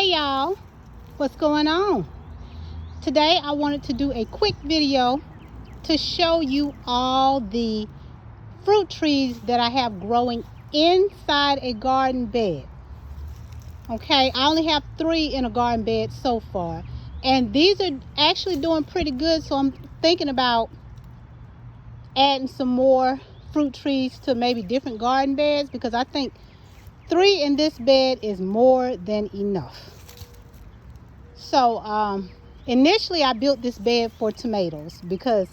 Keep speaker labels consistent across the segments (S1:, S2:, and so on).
S1: Hey y'all, what's going on? Today I wanted to do a quick video to show you all the fruit trees that I have growing inside a garden bed. Okay, I only have 3 in a garden bed so far, and these are actually doing pretty good, so I'm thinking about adding some more fruit trees to maybe different garden beds, because I think 3 in this bed is more than enough. So initially I built this bed for tomatoes because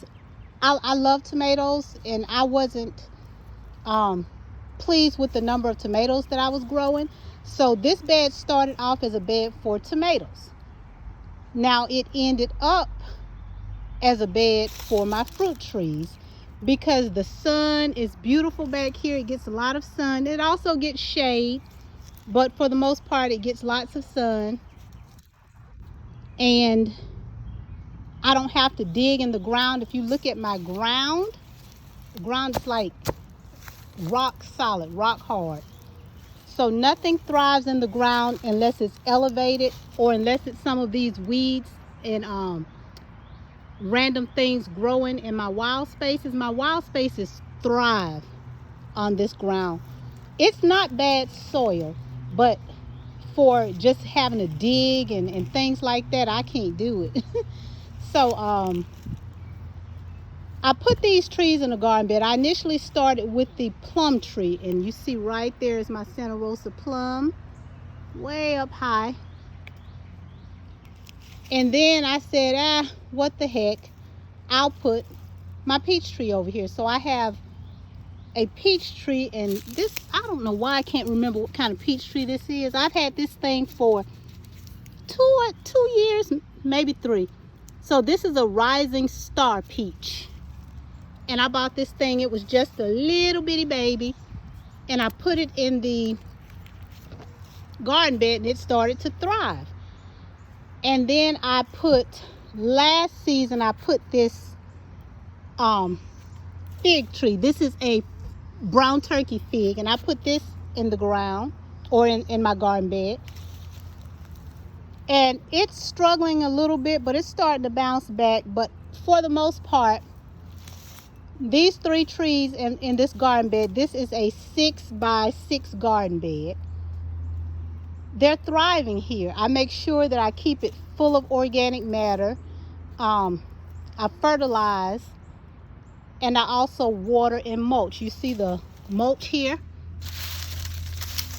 S1: I love tomatoes, and I wasn't pleased with the number of tomatoes that I was growing. So this bed started off as a bed for tomatoes. Now it ended up as a bed for my fruit trees because the sun is beautiful back here. It gets a lot of sun. It also gets shade, but for the most part it gets lots of sun. And I don't have to dig in the ground. If you look at my ground, the ground is like rock solid, rock hard. So nothing thrives in the ground unless it's elevated, or unless it's some of these weeds and random things growing in my wild spaces. My wild spaces thrive on this ground. It's not bad soil, but for just having to dig and things like that, I can't do it. So I put these trees in a garden bed. I initially started with the plum tree, and you see right there is my Santa Rosa plum, way up high. And then I said, what the heck, I'll put my peach tree over here. So I have a peach tree, and this, I don't know why I can't remember what kind of peach tree this is. I've had this thing for two years, maybe 3. So this is a Rising Star peach, and I bought this thing. It was just a little bitty baby, and I put it in the garden bed, and it started to thrive. And then I put, last season I put this fig tree. This is a brown turkey fig, and I put this in the ground, or in my garden bed, and it's struggling a little bit, but it's starting to bounce back. But for the most part, these 3 trees in this garden bed, this is a 6x6 garden bed, they're thriving here. I make sure that I keep it full of organic matter. I fertilize, and I also water and mulch. You see the mulch here,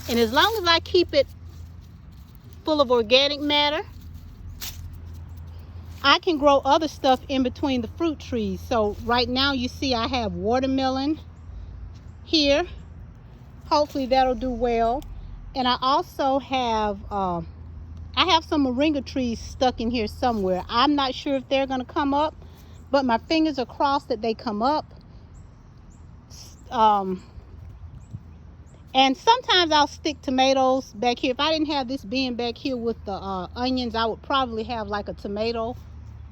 S1: and as long as I keep it full of organic matter, I can grow other stuff in between the fruit trees. So right now you see I have watermelon here. Hopefully that'll do well. And I also have I have some moringa trees stuck in here somewhere. I'm not sure if they're going to come up, but my fingers are crossed that they come up. And sometimes I'll stick tomatoes back here. If I didn't have this bin back here with the onions, I would probably have like a tomato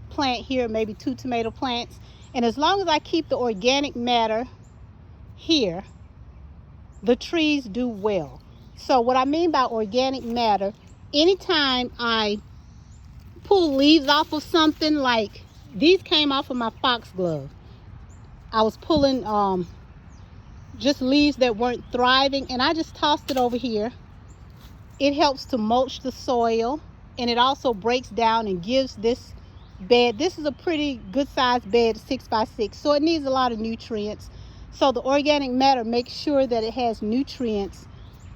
S1: plant here, maybe 2 tomato plants. And as long as I keep the organic matter here, the trees do well. So what I mean by organic matter, anytime I pull leaves off of something, like these came off of my foxglove. I was pulling just leaves that weren't thriving, and I just tossed it over here. It helps to mulch the soil, and it also breaks down and gives this bed, this is a pretty good sized bed, 6x6, so it needs a lot of nutrients. So the organic matter makes sure that it has nutrients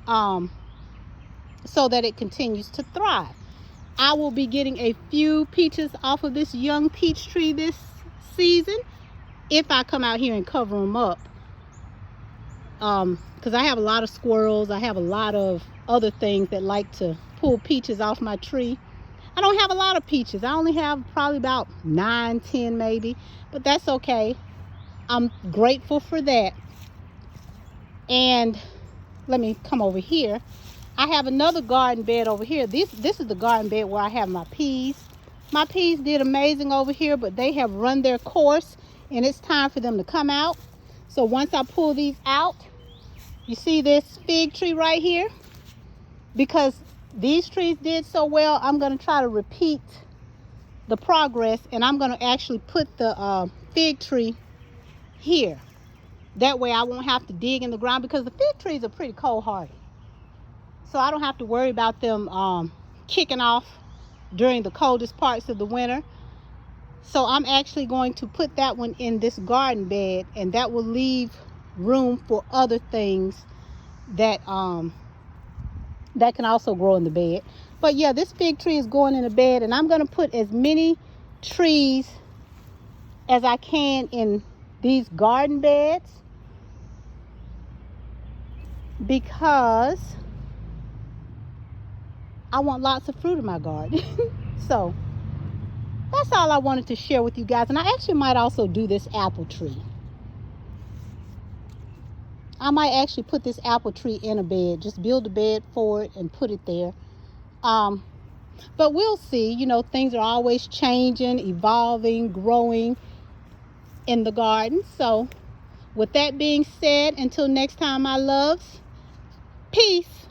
S1: so that it continues to thrive. I will be getting a few peaches off of this young peach tree this season if I come out here and cover them up, because I have a lot of squirrels. I have a lot of other things that like to pull peaches off my tree. I don't have a lot of peaches. I only have probably about 9, 10 maybe, but that's okay. I'm grateful for that. And let me come over here. I have another garden bed over here. This is the garden bed where I have my peas. My peas did amazing over here, but they have run their course, and it's time for them to come out. So once I pull these out, you see this fig tree right here? Because these trees did so well, I'm going to try to repeat the progress, and I'm going to actually put the fig tree here. That way I won't have to dig in the ground, because the fig trees are pretty cold hardy. So I don't have to worry about them kicking off during the coldest parts of the winter. So I'm actually going to put that one in this garden bed, and that will leave room for other things that that can also grow in the bed. But yeah, this fig tree is going in the bed, and I'm going to put as many trees as I can in these garden beds, because I want lots of fruit in my garden. So that's all I wanted to share with you guys. And I actually might also do this apple tree. I might actually put this apple tree in a bed, just build a bed for it and put it there. But we'll see. You know, things are always changing, evolving, growing in the garden. So with that being said, until next time, my loves, peace.